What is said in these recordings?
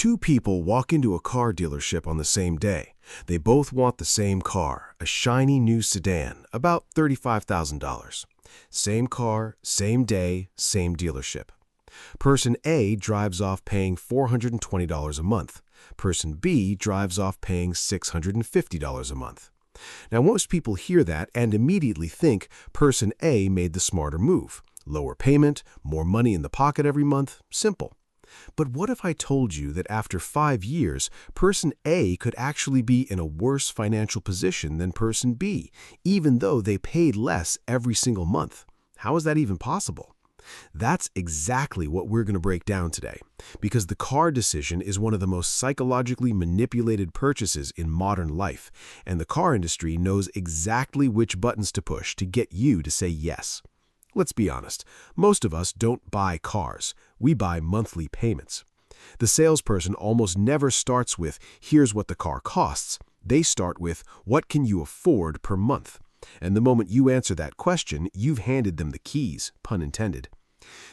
Two people walk into a car dealership on the same day. They both want the same car, a shiny new sedan, about $35,000. Same car, same day, same dealership. Person A drives off paying $420 a month. Person B drives off paying $650 a month. Now, most people hear that and immediately think person A made the smarter move. Lower payment, more money in the pocket every month, simple. But what if I told you that after 5 years, person A could actually be in a worse financial position than person B, even though they paid less every single month? How is that even possible? That's exactly what we're going to break down today, because the car decision is one of the most psychologically manipulated purchases in modern life, and the car industry knows exactly which buttons to push to get you to say yes. Let's be honest, most of us don't buy cars, we buy monthly payments. The salesperson almost never starts with, here's what the car costs. They start with, what can you afford per month? And the moment you answer that question, you've handed them the keys, pun intended.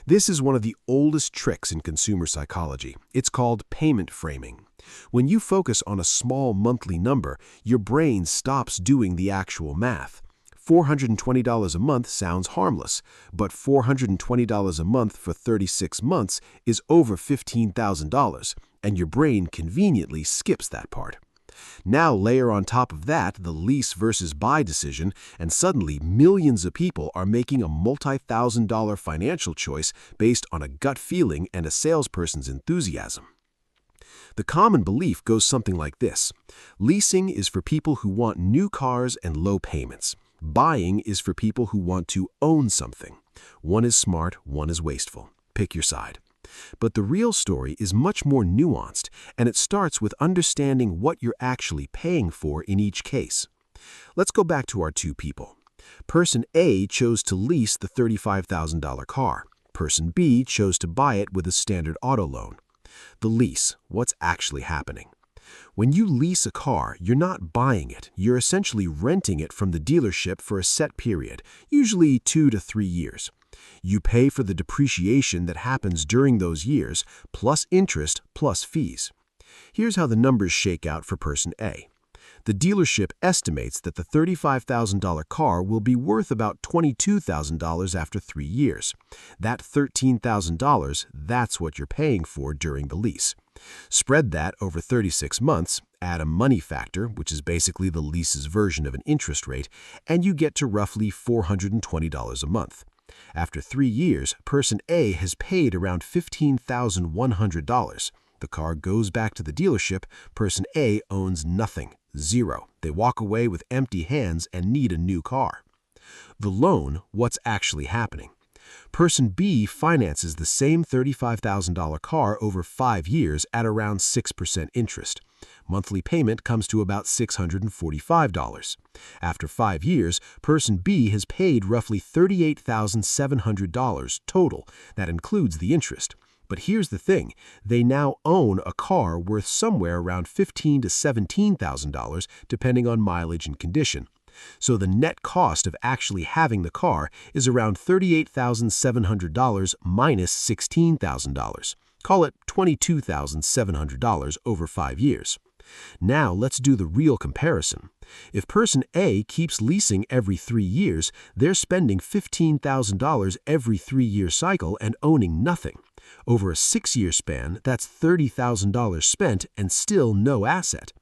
This is one of the oldest tricks in consumer psychology. It's called payment framing. When you focus on a small monthly number, your brain stops doing the actual math. $420 a month sounds harmless, but $420 a month for 36 months is over $15,000, and your brain conveniently skips that part. Now layer on top of that the lease versus buy decision, and suddenly millions of people are making a multi-thousand-dollar financial choice based on a gut feeling and a salesperson's enthusiasm. The common belief goes something like this. Leasing is for people who want new cars and low payments. Buying is for people who want to own something. One is smart, one is wasteful. Pick your side. But the real story is much more nuanced, and it starts with understanding what you're actually paying for in each case. Let's go back to our two people. Person A chose to lease the $35,000 car. Person B chose to buy it with a standard auto loan. The lease, what's actually happening? When you lease a car, you're not buying it. You're essentially renting it from the dealership for a set period, usually 2 to 3 years. You pay for the depreciation that happens during those years, plus interest, plus fees. Here's how the numbers shake out for person A. The dealership estimates that the $35,000 car will be worth about $22,000 after 3 years. That $13,000, that's what you're paying for during the lease. Spread that over 36 months, add a money factor, which is basically the lease's version of an interest rate, and you get to roughly $420 a month. After 3 years, person A has paid around $15,100. The car goes back to the dealership. Person A owns nothing, zero. They walk away with empty hands and need a new car. The loan, what's actually happening? Person B finances the same $35,000 car over 5 years at around 6% interest. Monthly payment comes to about $645. After 5 years, person B has paid roughly $38,700 total. That includes the interest. But here's the thing, they now own a car worth somewhere around $15,000 to $17,000 depending on mileage and condition. So the net cost of actually having the car is around $38,700 minus $16,000. Call it $22,700 over 5 years. Now let's do the real comparison. If person A keeps leasing every 3 years, they're spending $15,000 every 3-year cycle and owning nothing. Over a 6-year span, that's $30,000 spent and still no asset.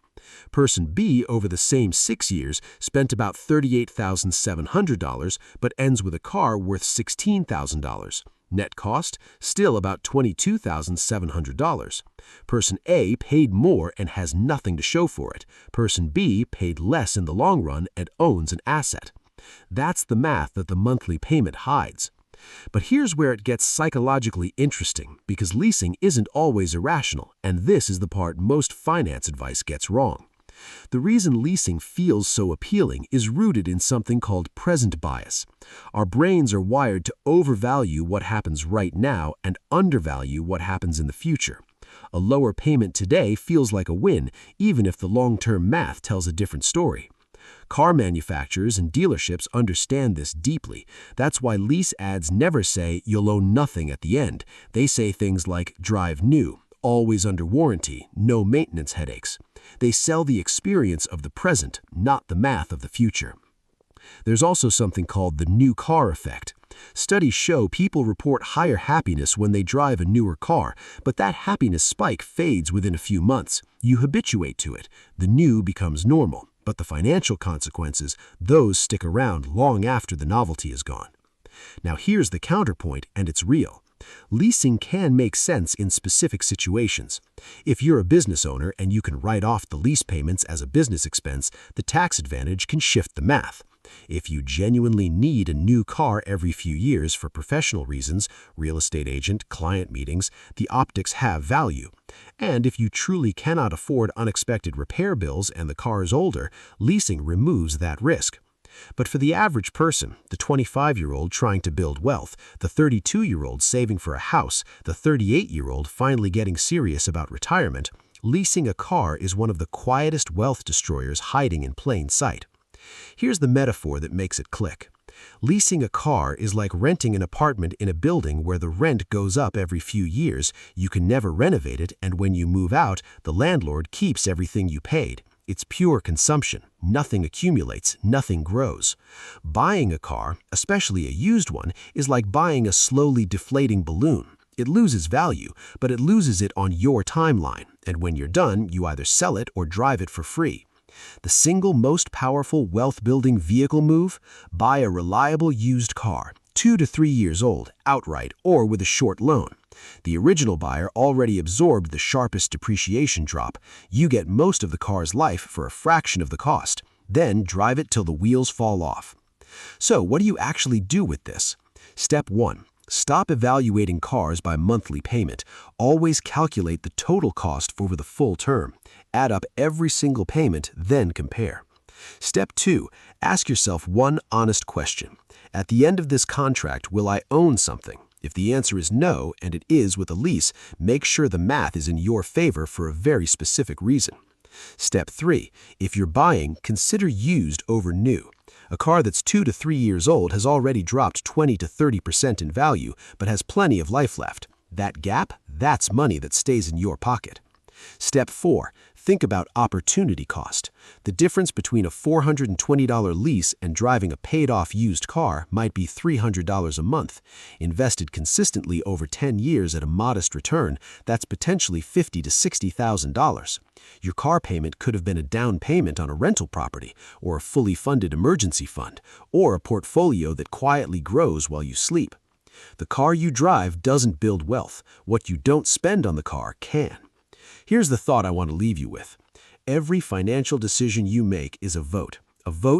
Person B, over the same 6 years, spent about $38,700 but ends with a car worth $16,000. Net cost, still about $22,700. Person A paid more and has nothing to show for it. Person B paid less in the long run and owns an asset. That's the math that the monthly payment hides. But here's where it gets psychologically interesting, because leasing isn't always irrational, and this is the part most finance advice gets wrong. The reason leasing feels so appealing is rooted in something called present bias. Our brains are wired to overvalue what happens right now and undervalue what happens in the future. A lower payment today feels like a win, even if the long-term math tells a different story. Car manufacturers and dealerships understand this deeply. That's why lease ads never say you'll owe nothing at the end. They say things like drive new always under warranty, no maintenance headaches. They sell the experience of the present, not the math of the future. There's also something called the new car effect. Studies show people report higher happiness when they drive a newer car, but that happiness spike fades within a few months. You habituate to it. The new becomes normal, but the financial consequences, those stick around long after the novelty is gone. Now here's the counterpoint, and it's real. Leasing can make sense in specific situations. If you're a business owner and you can write off the lease payments as a business expense, the tax advantage can shift the math. If you genuinely need a new car every few years for professional reasons, real estate agent, client meetings, the optics have value. And if you truly cannot afford unexpected repair bills and the car is older, leasing removes that risk. But for the average person, the 25-year-old trying to build wealth, the 32-year-old saving for a house, the 38-year-old finally getting serious about retirement, leasing a car is one of the quietest wealth destroyers hiding in plain sight. Here's the metaphor that makes it click. Leasing a car is like renting an apartment in a building where the rent goes up every few years, you can never renovate it, and when you move out, the landlord keeps everything you paid. It's pure consumption. Nothing accumulates, nothing grows. Buying a car, especially a used one, is like buying a slowly deflating balloon. It loses value, but it loses it on your timeline, and when you're done, you either sell it or drive it for free. The single most powerful wealth-building vehicle move? Buy a reliable used car, 2 to 3 years old, outright or with a short loan. The original buyer already absorbed the sharpest depreciation drop. You get most of the car's life for a fraction of the cost. Then drive it till the wheels fall off. So what do you actually do with this? Step 1. Stop evaluating cars by monthly payment. Always calculate the total cost over the full term. Add up every single payment, then compare. Step 2. Ask yourself one honest question. At the end of this contract, will I own something? If the answer is no, and it is with a lease, make sure the math is in your favor for a very specific reason. Step 3. If you're buying, consider used over new. A car that's 2 to 3 years old has already dropped 20 to 30% in value, but has plenty of life left. That gap, that's money that stays in your pocket. Step 4. Think about opportunity cost. The difference between a $420 lease and driving a paid-off used car might be $300 a month. Invested consistently over 10 years at a modest return, that's potentially $50,000 to $60,000. Your car payment could have been a down payment on a rental property, or a fully funded emergency fund, or a portfolio that quietly grows while you sleep. The car you drive doesn't build wealth. What you don't spend on the car can. Here's the thought I want to leave you with. Every financial decision you make is a vote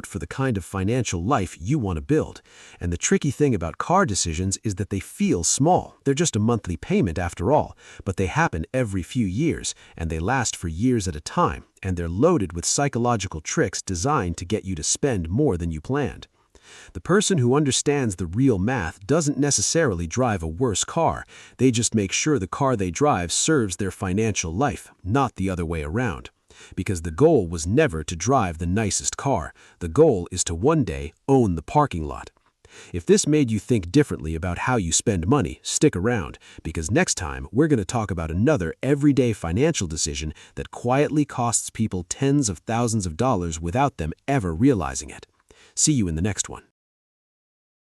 for the kind of financial life you want to build. And the tricky thing about car decisions is that they feel small. They're just a monthly payment after all, but they happen every few years, and they last for years at a time, and they're loaded with psychological tricks designed to get you to spend more than you planned. The person who understands the real math doesn't necessarily drive a worse car. They just make sure the car they drive serves their financial life, not the other way around. Because the goal was never to drive the nicest car. The goal is to one day own the parking lot. If this made you think differently about how you spend money, stick around, because next time we're going to talk about another everyday financial decision that quietly costs people tens of thousands of dollars without them ever realizing it. See you in the next one.